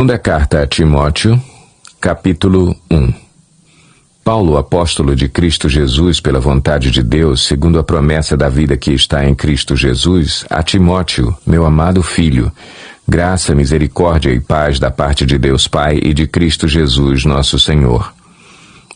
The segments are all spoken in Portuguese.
Segunda carta a Timóteo, capítulo 1. Paulo, apóstolo de Cristo Jesus pela vontade de Deus, segundo a promessa da vida que está em Cristo Jesus, a Timóteo, meu amado filho, graça, misericórdia e paz da parte de Deus Pai e de Cristo Jesus, nosso Senhor.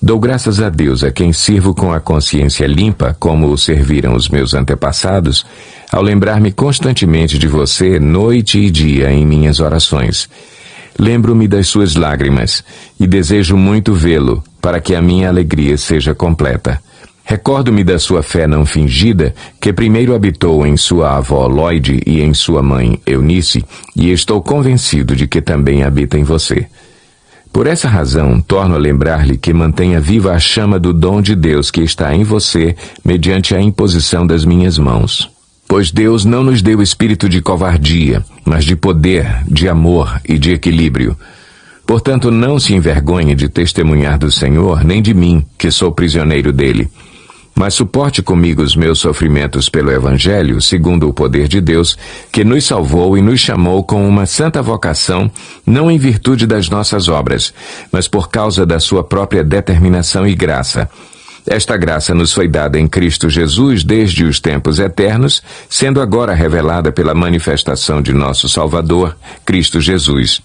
Dou graças a Deus, a quem sirvo com a consciência limpa, como o serviram os meus antepassados, ao lembrar-me constantemente de você, noite e dia, em minhas orações. Lembro-me das suas lágrimas, e desejo muito vê-lo, para que a minha alegria seja completa. Recordo-me da sua fé não fingida, que primeiro habitou em sua avó Loide e em sua mãe Eunice, e estou convencido de que também habita em você. Por essa razão, torno a lembrar-lhe que mantenha viva a chama do dom de Deus que está em você, mediante a imposição das minhas mãos. Pois Deus não nos deu espírito de covardia, mas de poder, de amor e de equilíbrio. Portanto, não se envergonhe de testemunhar do Senhor, nem de mim, que sou prisioneiro dele. Mas suporte comigo os meus sofrimentos pelo Evangelho, segundo o poder de Deus, que nos salvou e nos chamou com uma santa vocação, não em virtude das nossas obras, mas por causa da sua própria determinação e graça. Esta graça nos foi dada em Cristo Jesus desde os tempos eternos, sendo agora revelada pela manifestação de nosso Salvador, Cristo Jesus.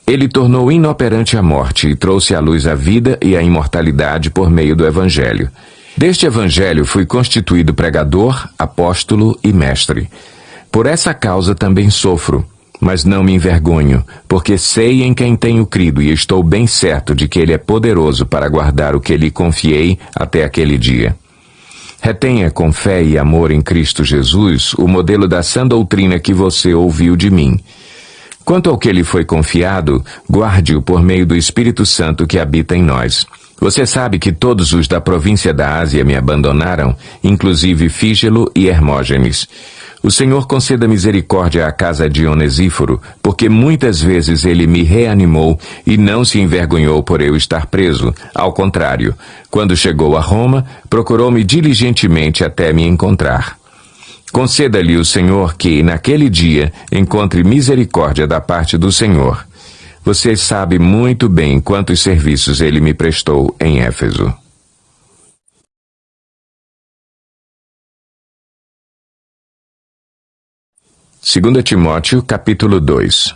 Ele tornou inoperante a morte e trouxe à luz a vida e a imortalidade por meio do Evangelho. Deste Evangelho fui constituído pregador, apóstolo e mestre. Por essa causa também sofro, mas não me envergonho, porque sei em quem tenho crido e estou bem certo de que Ele é poderoso para guardar o que lhe confiei até aquele dia. Retenha com fé e amor em Cristo Jesus o modelo da sã doutrina que você ouviu de mim. Quanto ao que lhe foi confiado, guarde-o por meio do Espírito Santo que habita em nós. Você sabe que todos os da província da Ásia me abandonaram, inclusive Fígelo e Hermógenes. O Senhor conceda misericórdia à casa de Onesíforo, porque muitas vezes ele me reanimou e não se envergonhou por eu estar preso. Ao contrário, quando chegou a Roma, procurou-me diligentemente até me encontrar. Conceda-lhe o Senhor que, naquele dia, encontre misericórdia da parte do Senhor. Você sabe muito bem quantos serviços ele me prestou em Éfeso. Segunda Timóteo, capítulo 2.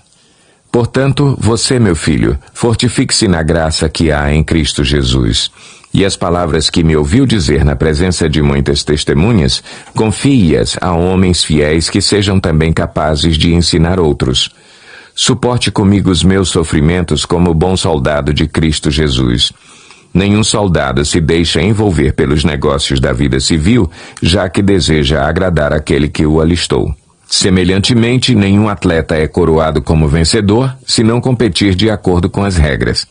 Portanto, você, meu filho, fortifique-se na graça que há em Cristo Jesus. E as palavras que me ouviu dizer na presença de muitas testemunhas, confie-as a homens fiéis que sejam também capazes de ensinar outros. Suporte comigo os meus sofrimentos como bom soldado de Cristo Jesus. Nenhum soldado se deixa envolver pelos negócios da vida civil, já que deseja agradar aquele que o alistou. Semelhantemente, nenhum atleta é coroado como vencedor, se não competir de acordo com as regras.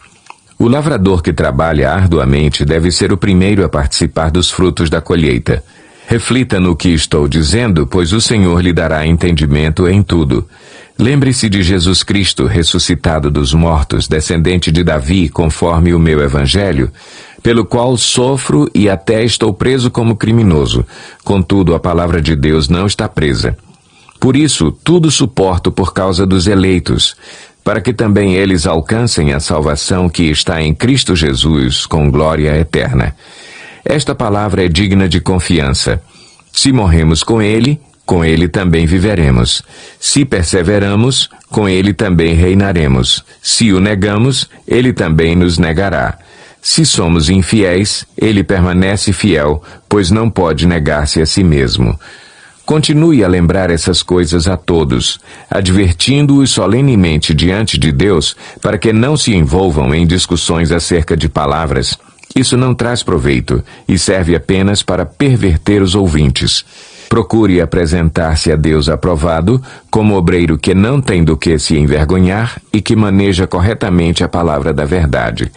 O lavrador que trabalha arduamente deve ser o primeiro a participar dos frutos da colheita. Reflita no que estou dizendo, pois o Senhor lhe dará entendimento em tudo. Lembre-se de Jesus Cristo, ressuscitado dos mortos, descendente de Davi, conforme o meu Evangelho, pelo qual sofro e até estou preso como criminoso. Contudo, a palavra de Deus não está presa. Por isso, tudo suporto por causa dos eleitos, para que também eles alcancem a salvação que está em Cristo Jesus, com glória eterna. Esta palavra é digna de confiança. Se morremos com ele também viveremos. Se perseveramos, com ele também reinaremos. Se o negamos, ele também nos negará. Se somos infiéis, ele permanece fiel, pois não pode negar-se a si mesmo. Continue a lembrar essas coisas a todos, advertindo-os solenemente diante de Deus, para que não se envolvam em discussões acerca de palavras. Isso não traz proveito e serve apenas para perverter os ouvintes. Procure apresentar-se a Deus aprovado, como obreiro que não tem do que se envergonhar e que maneja corretamente a palavra da verdade.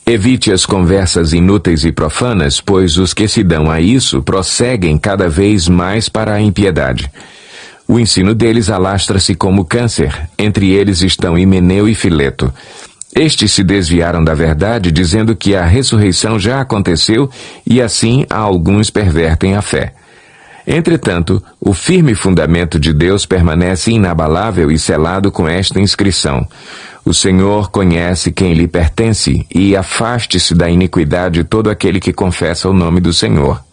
Evite as conversas inúteis e profanas, pois os que se dão a isso prosseguem cada vez mais para a impiedade. O ensino deles alastra-se como câncer, entre eles estão Himeneu e Fileto. Estes se desviaram da verdade, dizendo que a ressurreição já aconteceu, e assim alguns pervertem a fé. Entretanto, o firme fundamento de Deus permanece inabalável e selado com esta inscrição: o Senhor conhece quem lhe pertence, e afaste-se da iniquidade todo aquele que confessa o nome do Senhor.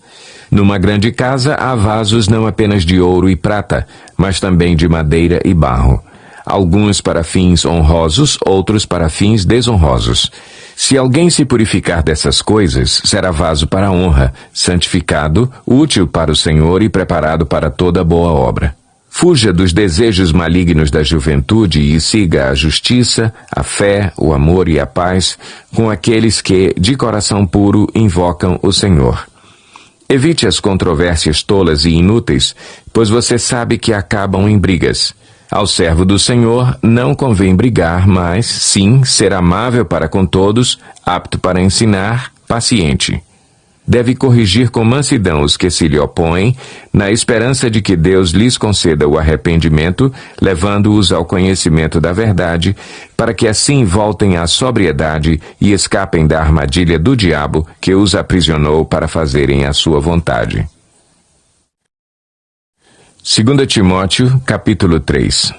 Numa grande casa há vasos não apenas de ouro e prata, mas também de madeira e barro. Alguns para fins honrosos, outros para fins desonrosos. Se alguém se purificar dessas coisas, será vaso para a honra, santificado, útil para o Senhor e preparado para toda boa obra. Fuja dos desejos malignos da juventude e siga a justiça, a fé, o amor e a paz com aqueles que, de coração puro, invocam o Senhor. Evite as controvérsias tolas e inúteis, pois você sabe que acabam em brigas. Ao servo do Senhor não convém brigar, mas, sim, ser amável para com todos, apto para ensinar, paciente. Deve corrigir com mansidão os que se lhe opõem, na esperança de que Deus lhes conceda o arrependimento, levando-os ao conhecimento da verdade, para que assim voltem à sobriedade e escapem da armadilha do diabo que os aprisionou para fazerem a sua vontade. 2 Timóteo, capítulo 3.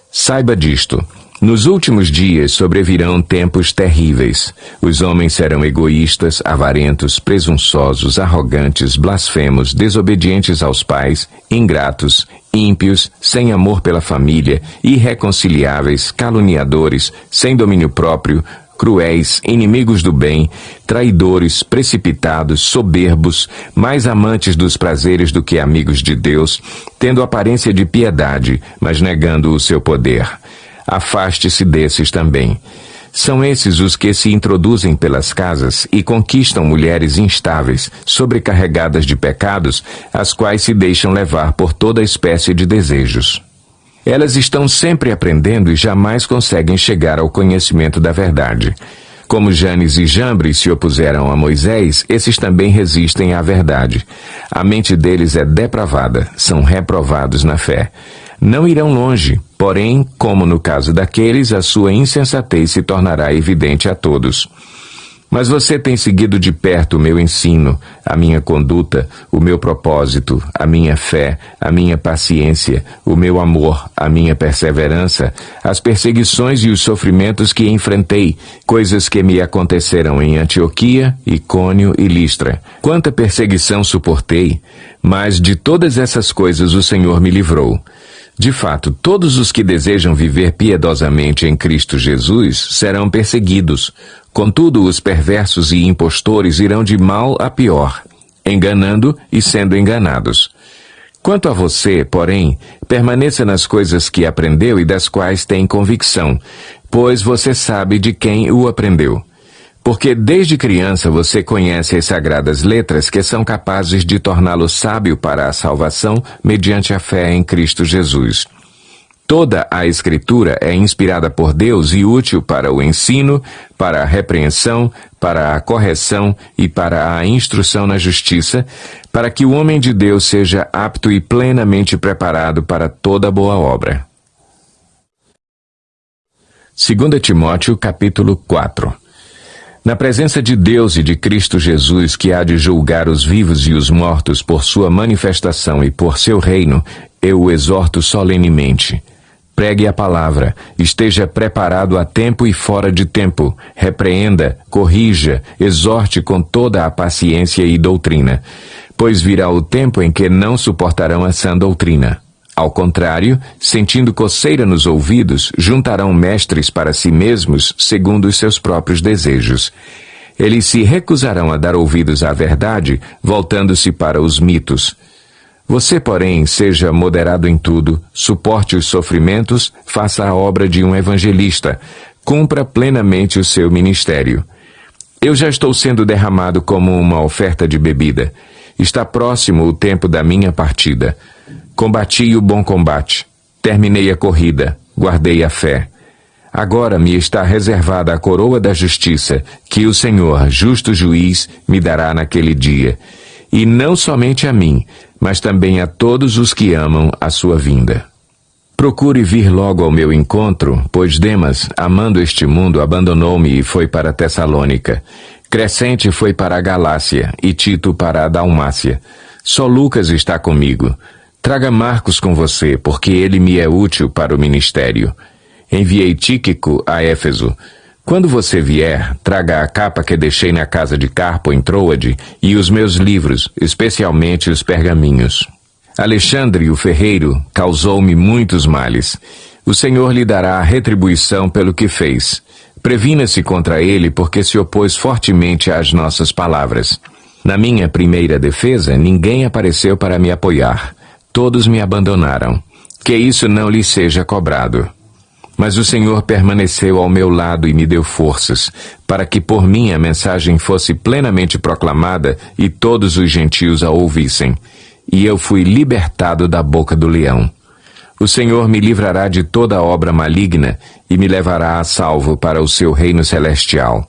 Saiba disto: nos últimos dias sobrevirão tempos terríveis. Os homens serão egoístas, avarentos, presunçosos, arrogantes, blasfemos, desobedientes aos pais, ingratos, ímpios, sem amor pela família, irreconciliáveis, caluniadores, sem domínio próprio, cruéis, inimigos do bem, traidores, precipitados, soberbos, mais amantes dos prazeres do que amigos de Deus, tendo aparência de piedade, mas negando o seu poder. Afaste-se desses também. São esses os que se introduzem pelas casas e conquistam mulheres instáveis, sobrecarregadas de pecados, as quais se deixam levar por toda espécie de desejos. Elas estão sempre aprendendo e jamais conseguem chegar ao conhecimento da verdade. Como Janes e Jambres se opuseram a Moisés, esses também resistem à verdade. A mente deles é depravada, são reprovados na fé. Não irão longe, porém, como no caso daqueles, a sua insensatez se tornará evidente a todos. Mas você tem seguido de perto o meu ensino, a minha conduta, o meu propósito, a minha fé, a minha paciência, o meu amor, a minha perseverança, as perseguições e os sofrimentos que enfrentei, coisas que me aconteceram em Antioquia, Icônio e Listra. Quanta perseguição suportei, mas de todas essas coisas o Senhor me livrou. De fato, todos os que desejam viver piedosamente em Cristo Jesus serão perseguidos. Contudo, os perversos e impostores irão de mal a pior, enganando e sendo enganados. Quanto a você, porém, permaneça nas coisas que aprendeu e das quais tem convicção, pois você sabe de quem o aprendeu. Porque desde criança você conhece as sagradas letras que são capazes de torná-lo sábio para a salvação mediante a fé em Cristo Jesus. Toda a Escritura é inspirada por Deus e útil para o ensino, para a repreensão, para a correção e para a instrução na justiça, para que o homem de Deus seja apto e plenamente preparado para toda boa obra. 2 Timóteo, capítulo 4. Na presença de Deus e de Cristo Jesus, que há de julgar os vivos e os mortos por sua manifestação e por seu reino, eu o exorto solenemente. Pregue a palavra, esteja preparado a tempo e fora de tempo, repreenda, corrija, exorte com toda a paciência e doutrina, pois virá o tempo em que não suportarão a sã doutrina. Ao contrário, sentindo coceira nos ouvidos, juntarão mestres para si mesmos, segundo os seus próprios desejos. Eles se recusarão a dar ouvidos à verdade, voltando-se para os mitos. Você, porém, seja moderado em tudo, suporte os sofrimentos, faça a obra de um evangelista, cumpra plenamente o seu ministério. Eu já estou sendo derramado como uma oferta de bebida. Está próximo o tempo da minha partida. Combati o bom combate, terminei a corrida, guardei a fé. Agora me está reservada a coroa da justiça, que o Senhor, justo juiz, me dará naquele dia. E não somente a mim, mas também a todos os que amam a sua vinda. Procure vir logo ao meu encontro, pois Demas, amando este mundo, abandonou-me e foi para Tessalônica. Crescente foi para a Galácia e Tito para a Dalmácia. Só Lucas está comigo. Traga Marcos com você, porque ele me é útil para o ministério. Enviei Tíquico a Éfeso. Quando você vier, traga a capa que deixei na casa de Carpo em Troade e os meus livros, especialmente os pergaminhos. Alexandre, o ferreiro, causou-me muitos males. O Senhor lhe dará a retribuição pelo que fez. Previna-se contra ele, porque se opôs fortemente às nossas palavras. Na minha primeira defesa, ninguém apareceu para me apoiar. Todos me abandonaram. Que isso não lhe seja cobrado. Mas o Senhor permaneceu ao meu lado e me deu forças, para que por mim a mensagem fosse plenamente proclamada e todos os gentios a ouvissem. E eu fui libertado da boca do leão. O Senhor me livrará de toda obra maligna e me levará a salvo para o seu reino celestial.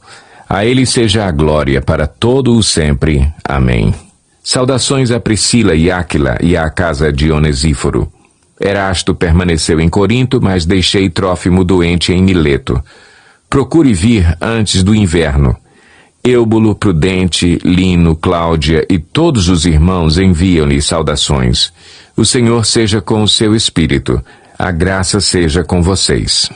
A ele seja a glória para todo o sempre. Amém. Saudações a Priscila e Áquila e à casa de Onesíforo. Erasto permaneceu em Corinto, mas deixei Trófimo doente em Mileto. Procure vir antes do inverno. Eubulo, Prudente, Lino, Cláudia e todos os irmãos enviam-lhe saudações. O Senhor seja com o seu espírito. A graça seja com vocês.